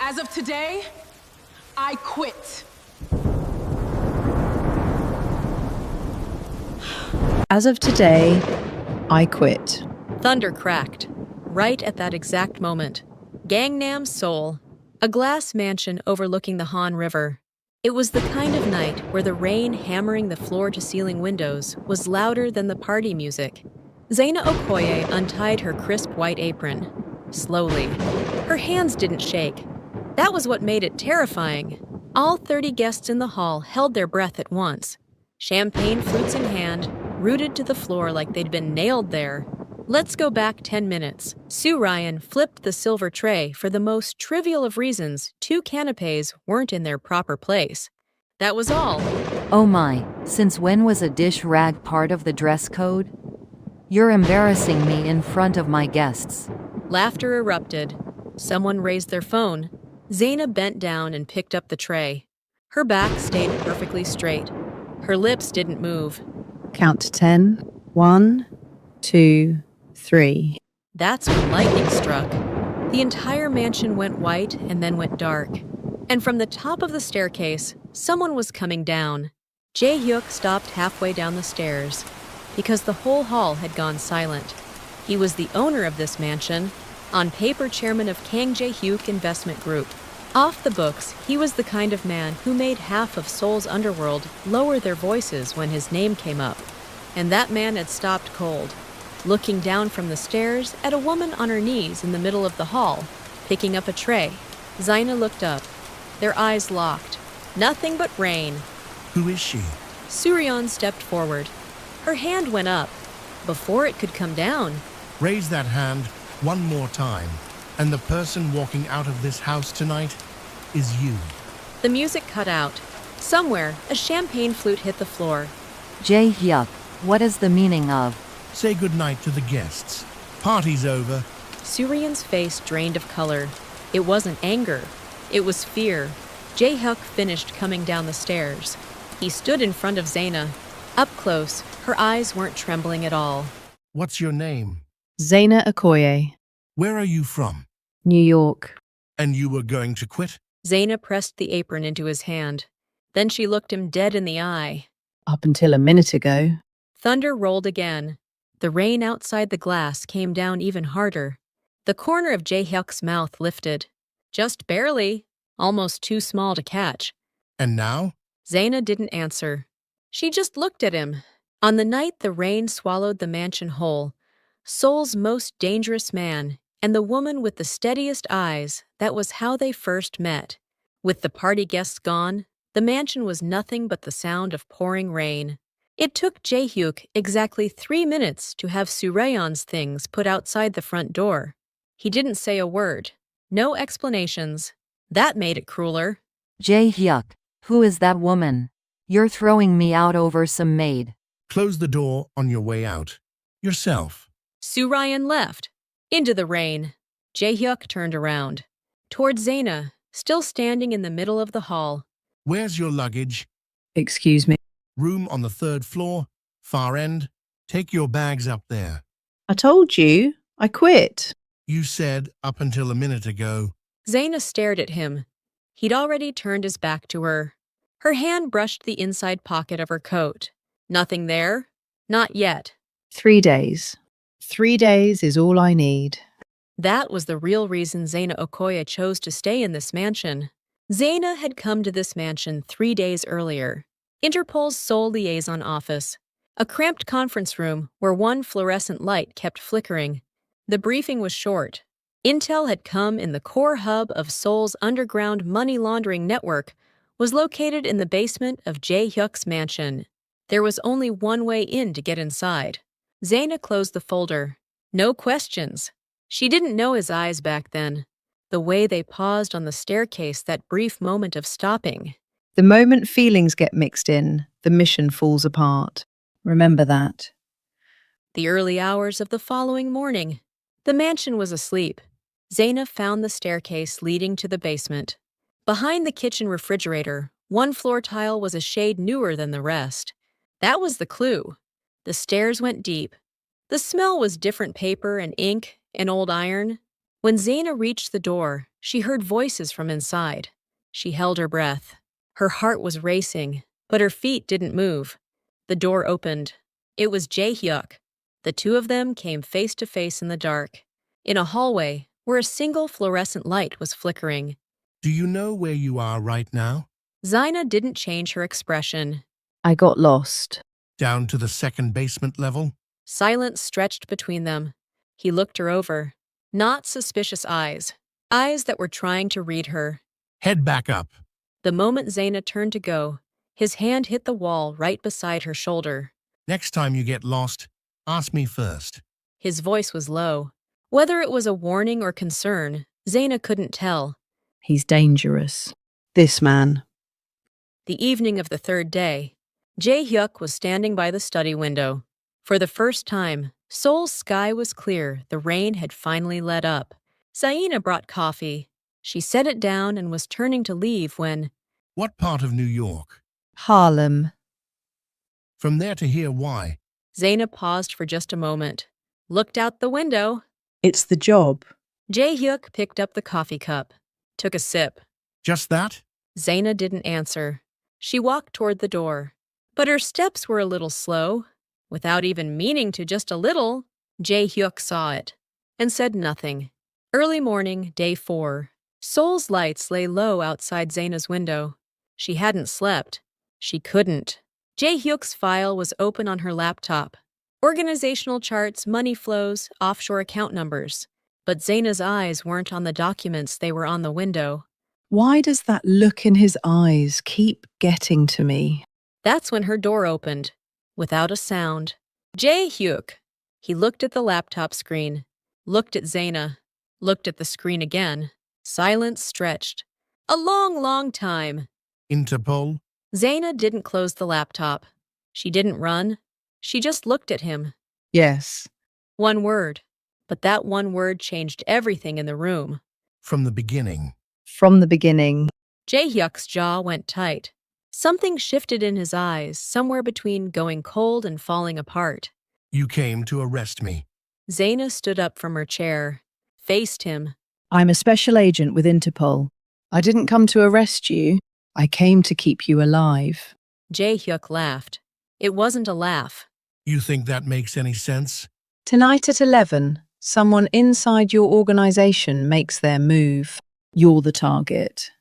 As of today, I quit. As of today, I quit. Thunder cracked, right at that exact moment. Gangnam, Seoul, a glass mansion overlooking the Han River. It was the kind of night where the rain hammering the floor-to-ceiling windows was louder than the party music. Zaina Okoye untied her crisp white apron. Slowly. Her hands didn't shake. That was what made it terrifying. All 30 guests in the hall held their breath at once. Champagne flutes in hand, rooted to the floor like they'd been nailed there. Let's go back 10 minutes. Sue Ryan flipped the silver tray for the most trivial of reasons. 2 canapes weren't in their proper place. That was all. Oh my, since when was a dish rag part of the dress code? You're embarrassing me in front of my guests. Laughter erupted. Someone raised their phone. Zaina bent down and picked up the tray. Her back stayed perfectly straight. Her lips didn't move. Count to 10. 1, 2, 3. That's when lightning struck. The entire mansion went white and then went dark. And from the top of the staircase, someone was coming down. Jae-hyuk stopped halfway down the stairs because the whole hall had gone silent. He was the owner of this mansion, on paper chairman of Kang Jae-hyuk Investment Group. Off the books, he was the kind of man who made half of Seoul's underworld lower their voices when his name came up. And that man had stopped cold, looking down from the stairs at a woman on her knees in the middle of the hall, picking up a tray. Zaina looked up. Their eyes locked. Nothing but rain. Who is she? Suryeon stepped forward. Her hand went up. Before it could come down, Raise that hand one more time, and the person walking out of this house tonight is you. the music cut out. Somewhere, a champagne flute hit the floor. Jae-hyuk, what is the meaning of? Say goodnight to the guests. Party's over. Suryeon's face drained of color. It wasn't anger. It was fear. Jae-hyuk finished coming down the stairs. He stood in front of Zaina. Up close, her eyes weren't trembling at all. What's your name? Zaina Okoye, Where are you from? New York. And you were going to quit? Zaina pressed the apron into his hand. Then she looked him dead in the eye. Up until a minute ago. Thunder rolled again. The rain outside the glass came down even harder. The corner of Jae-hyuk's mouth lifted. Just barely, almost too small to catch. And now? Zaina didn't answer. She just looked at him. On the night the rain swallowed the mansion whole, Seoul's most dangerous man and the woman with the steadiest eyes, that was how they first met. With the party guests gone, the mansion was nothing but the sound of pouring rain. It took Jae-hyuk exactly 3 minutes to have Suryeon's things put outside the front door. He didn't say a word. No explanations. That made it crueler. Jae-hyuk, who is that woman? You're throwing me out over some maid. Close the door on your way out. Yourself. Suryeon left. Into the rain. Jae-hyuk turned around. Toward Zaina, still standing in the middle of the hall. Where's your luggage? Excuse me. Room on the 3rd floor, far end. Take your bags up there. I told you, I quit. You said up until a minute ago. Zaina stared at him. He'd already turned his back to her. Her hand brushed the inside pocket of her coat. Nothing there? Not yet. 3 days. 3 days is all I need. That was the real reason Zaina Okoye chose to stay in this mansion. Zaina had come to this mansion 3 days earlier. Interpol's Seoul liaison office. A cramped conference room where one fluorescent light kept flickering. The briefing was short. Intel had come in the core hub of Seoul's underground money laundering network, was located in the basement of Jae-hyuk's mansion. There was only one way in to get inside. Zaina closed the folder. No questions. She didn't know his eyes back then. The way they paused on the staircase, that brief moment of stopping. The moment feelings get mixed in, the mission falls apart. Remember that. The early hours of the following morning. The mansion was asleep. Zaina found the staircase leading to the basement. Behind the kitchen refrigerator, one floor tile was a shade newer than the rest. That was the clue. The stairs went deep. The smell was different paper and ink and old iron. When Zaina reached the door, she heard voices from inside. She held her breath. Her heart was racing, but her feet didn't move. The door opened. It was Jae-hyuk. The two of them came face to face in the dark, in a hallway where a single fluorescent light was flickering. Do you know where you are right now? Zaina didn't change her expression. I got lost. Down to the second basement level? Silence stretched between them. He looked her over. Not suspicious eyes. Eyes that were trying to read her. Head back up. The moment Zaina turned to go, his hand hit the wall right beside her shoulder. Next time you get lost, ask me first. His voice was low. Whether it was a warning or concern, Zaina couldn't tell. He's dangerous. This man. The evening of the third day, Jae-hyuk was standing by the study window. For the first time, Seoul's sky was clear. The rain had finally let up. Zaina brought coffee. She set it down and was turning to leave when… What part of New York? Harlem. From there to here, why? Zaina paused for just a moment, looked out the window. It's the job. Jae-hyuk picked up the coffee cup, took a sip. Just that? Zaina didn't answer. She walked toward the door, but her steps were a little slow. Without even meaning to, just a little, Jae-hyuk saw it and said nothing. Early morning, day 4. Seoul's lights lay low outside Zaina's window. She hadn't slept. She couldn't. Jae-hyuk's file was open on her laptop. Organizational charts, money flows, offshore account numbers. But Zaina's eyes weren't on the documents, they were on the window. Why does that look in his eyes keep getting to me? That's when her door opened, without a sound. Jae-hyuk! He looked at the laptop screen, looked at Zaina, looked at the screen again. Silence stretched. A long, long time. Interpol? Zaina didn't close the laptop. She didn't run. She just looked at him. Yes. One word. But that one word changed everything in the room. From the beginning. From the beginning. Jae-hyuk's jaw went tight. Something shifted in his eyes, somewhere between going cold and falling apart. You came to arrest me. Zaina stood up from her chair, faced him. I'm a special agent with Interpol. I didn't come to arrest you. I came to keep you alive. Jae-hyuk laughed. It wasn't a laugh. You think that makes any sense? Tonight at 11, someone inside your organization makes their move. You're the target.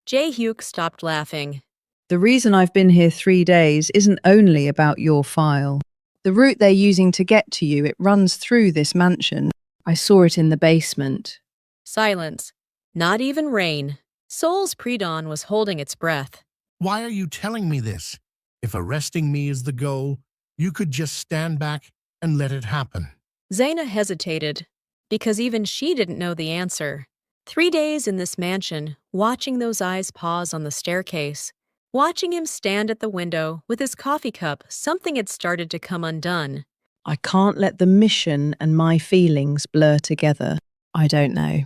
Jae-hyuk stopped laughing. The reason I've been here 3 days isn't only about your file. The route they're using to get to you, it runs through this mansion. I saw it in the basement. Silence. Not even rain. Seoul's pre-dawn was holding its breath. Why are you telling me this? If arresting me is the goal, you could just stand back and let it happen. Zaina hesitated, because even she didn't know the answer. 3 days in this mansion, watching those eyes pause on the staircase, watching him stand at the window with his coffee cup, something had started to come undone. I can't let the mission and my feelings blur together. I don't know.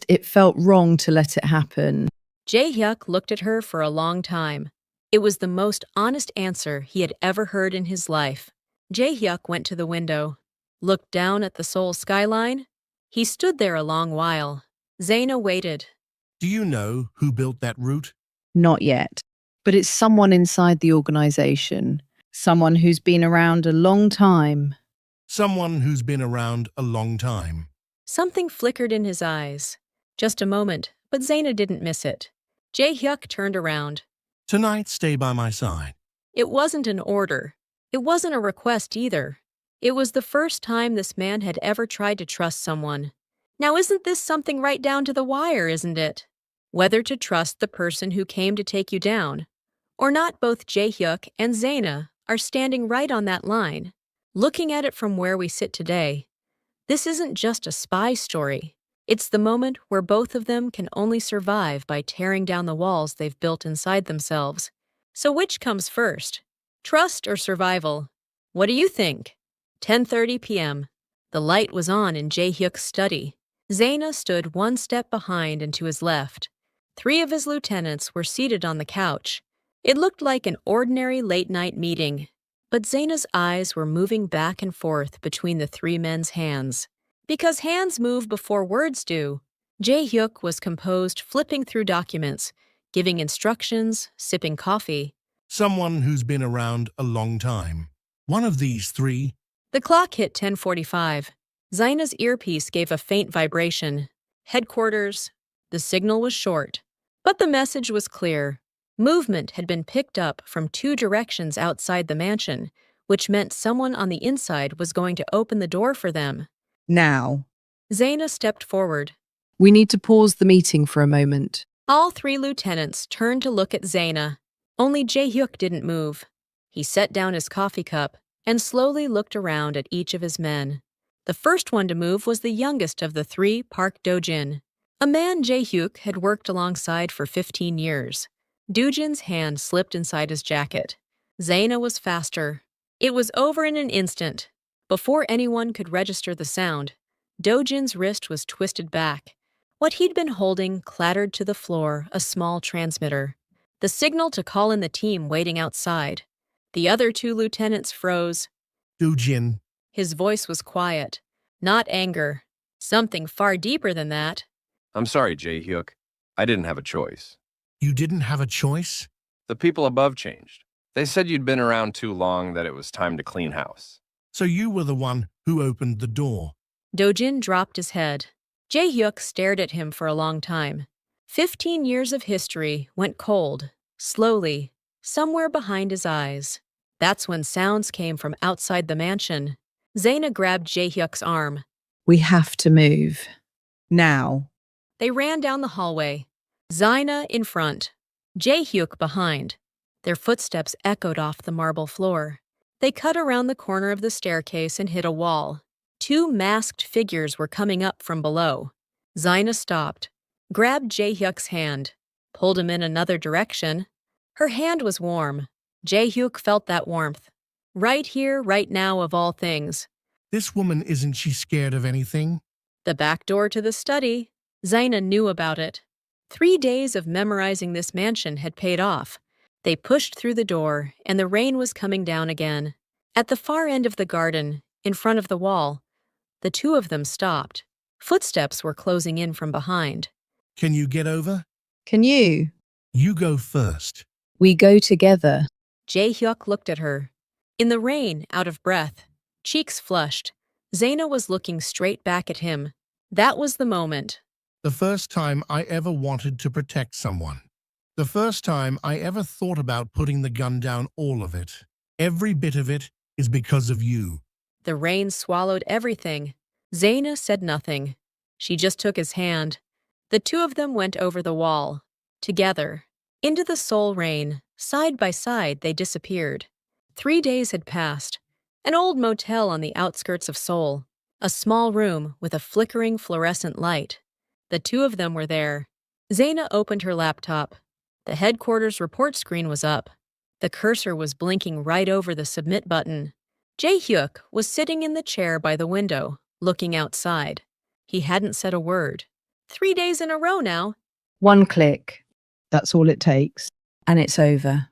It felt wrong to let it happen. Jae-hyuk looked at her for a long time. It was the most honest answer he had ever heard in his life. Jae-hyuk went to the window, looked down at the Seoul skyline. He stood there a long while. Zaina waited. Do you know who built that route? Not yet. But it's someone inside the organization. Someone who's been around a long time. Someone who's been around a long time. Something flickered in his eyes. Just a moment, but Zaina didn't miss it. Jae-hyuk turned around. Tonight, stay by my side. It wasn't an order. It wasn't a request either. It was the first time this man had ever tried to trust someone. Now isn't this something right down to the wire, isn't it? Whether to trust the person who came to take you down, or not. Both Jae-hyuk and Zaina are standing right on that line. Looking at it from where we sit today, this isn't just a spy story. It's the moment where both of them can only survive by tearing down the walls they've built inside themselves. So which comes first? Trust or survival? What do you think? 10:30 p.m. The light was on in Jae-hyuk's study. Zaina stood one step behind and to his left. 3 of his lieutenants were seated on the couch. It looked like an ordinary late-night meeting, but Zaina's eyes were moving back and forth between the 3 men's hands. Because hands move before words do, Jae-hyuk was composed, flipping through documents, giving instructions, sipping coffee. Someone who's been around a long time. One of these three. The clock hit 10:45. Zaina's earpiece gave a faint vibration. Headquarters. The signal was short, but the message was clear. Movement had been picked up from 2 directions outside the mansion, which meant someone on the inside was going to open the door for them. Now, Zaina stepped forward. we need to pause the meeting for a moment. All 3 lieutenants turned to look at Zaina. Only Jae-hyuk didn't move. He set down his coffee cup and slowly looked around at each of his men. The first one to move was the youngest of the 3, Park Do-jin, a man Jae-hyuk had worked alongside for 15 years. Do-jin's hand slipped inside his jacket. Zaina was faster. It was over in an instant. Before anyone could register the sound, Do-jin's wrist was twisted back. What he'd been holding clattered to the floor, a small transmitter. The signal to call in the team waiting outside. The other 2 lieutenants froze. Do-jin. His voice was quiet, not anger. Something far deeper than that. I'm sorry, Jae-hyuk. I didn't have a choice. You didn't have a choice? The people above changed. They said you'd been around too long, that it was time to clean house. So you were the one who opened the door. Do-jin dropped his head. Jae-hyuk stared at him for a long time. 15 years of history went cold, slowly, somewhere behind his eyes. That's when sounds came from outside the mansion. Zaina grabbed Jae-hyuk's arm. We have to move. Now. They ran down the hallway. Zaina in front, Jae-hyuk behind. Their footsteps echoed off the marble floor. They cut around the corner of the staircase and hit a wall. 2 masked figures were coming up from below. Zaina stopped, grabbed Jae-hyuk's hand, pulled him in another direction. Her hand was warm. Jae-hyuk felt that warmth. Right here, right now, of all things. This woman, isn't she scared of anything? The back door to the study. Zaina knew about it. 3 days of memorizing this mansion had paid off. They pushed through the door, and the rain was coming down again. At the far end of the garden, in front of the wall, the 2 of them stopped. Footsteps were closing in from behind. Can you get over? Can you? You go first. We go together. Jae-hyuk looked at her. In the rain, out of breath, cheeks flushed, Zaina was looking straight back at him. That was the moment. The first time I ever wanted to protect someone. The first time I ever thought about putting the gun down, all of it. Every bit of it is because of you. The rain swallowed everything. Zaina said nothing. She just took his hand. The 2 of them went over the wall. Together. Into the Seoul rain. Side by side, they disappeared. 3 days had passed. An old motel on the outskirts of Seoul. A small room with a flickering fluorescent light. The 2 of them were there. Zaina opened her laptop. The headquarters report screen was up. The cursor was blinking right over the submit button. Jae-hyuk was sitting in the chair by the window, looking outside. He hadn't said a word. 3 days in a row now. 1 click. That's all it takes. And it's over.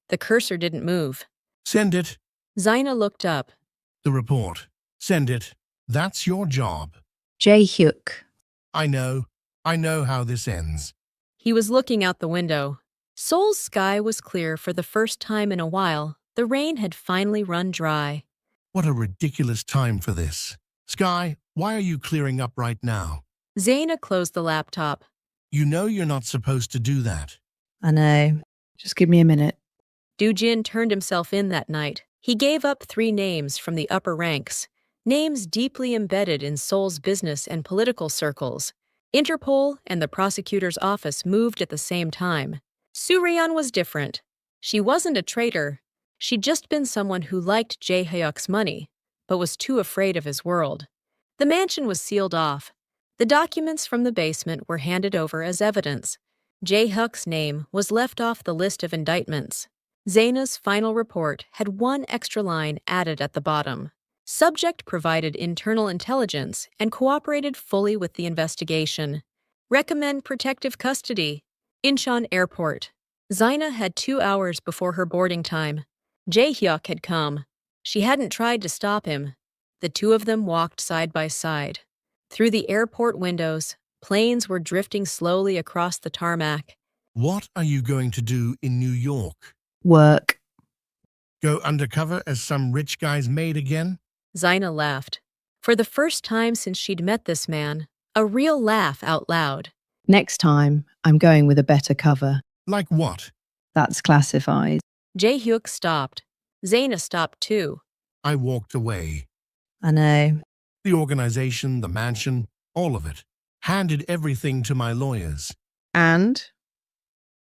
The cursor didn't move. Send it. Zaina looked up. The report. Send it. That's your job. Jae-hyuk. I know how this ends. He was looking out the window. Seoul's sky was clear for the first time in a while. The rain had finally run dry. What a ridiculous time for this. Sky, why are you clearing up right now? Zaina closed the laptop. You know you're not supposed to do that. I know. Just give me a minute. Do-jin turned himself in that night. He gave up 3 names from the upper ranks, names deeply embedded in Seoul's business and political circles. Interpol and the prosecutor's office moved at the same time. Suryeon was different. She wasn't a traitor. She'd just been someone who liked Jae-hyuk's money, but was too afraid of his world. The mansion was sealed off. The documents from the basement were handed over as evidence. Jae-hyuk's name was left off the list of indictments. Zaina's final report had 1 extra line added at the bottom. Subject provided internal intelligence and cooperated fully with the investigation. Recommend protective custody. Incheon Airport. Zaina had 2 hours before her boarding time. Jae-hyuk had come. She hadn't tried to stop him. The 2 of them walked side by side. Through the airport windows, planes were drifting slowly across the tarmac. What are you going to do in New York? Work. Go undercover as some rich guy's maid again? Zaina laughed. For the first time since she'd met this man, a real laugh out loud. Next time, I'm going with a better cover. Like what? That's classified. Jae-hyuk stopped. Zaina stopped too. I walked away. I know. The organization, the mansion, all of it. Handed everything to my lawyers. And?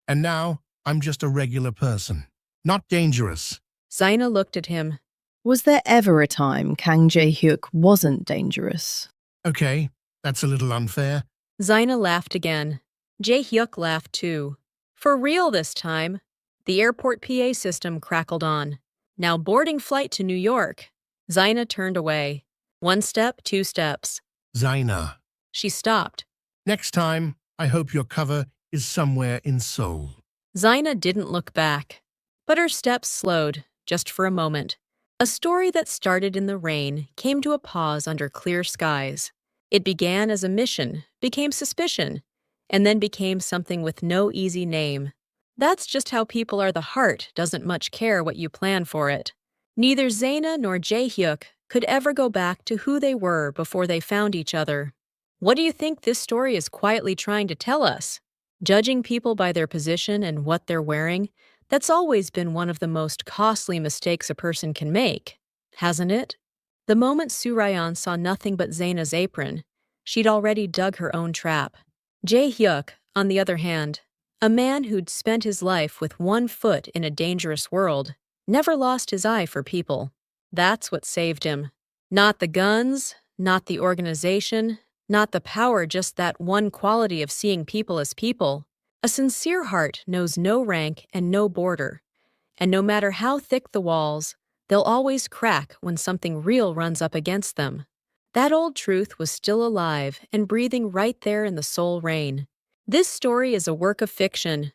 And now, I'm just a regular person. Not dangerous. Zaina looked at him. Was there ever a time Kang Jae-hyuk wasn't dangerous? Okay, that's a little unfair. Zaina laughed again. Jae-hyuk laughed too. For real this time. The airport PA system crackled on. Now boarding flight to New York. Zaina turned away. 1 step, 2 steps. Zaina. She stopped. Next time, I hope your cover is somewhere in Seoul. Zaina didn't look back. But her steps slowed, just for a moment. A story that started in the rain came to a pause under clear skies. It began as a mission, became suspicion, and then became something with no easy name. That's just how people are. The heart doesn't much care what you plan for it. Neither Zaina nor Jae-hyuk could ever go back to who they were before they found each other. What do you think this story is quietly trying to tell us? Judging people by their position and what they're wearing, that's always been one of the most costly mistakes a person can make, hasn't it? The moment Surayan saw nothing but Zaina's apron, she'd already dug her own trap. Jae-hyuk, on the other hand, a man who'd spent his life with 1 foot in a dangerous world, never lost his eye for people. That's what saved him. Not the guns, not the organization, not the power, just that one quality of seeing people as people. A sincere heart knows no rank and no border. And no matter how thick the walls, they'll always crack when something real runs up against them. That old truth was still alive and breathing right there in the Seoul rain. This story is a work of fiction,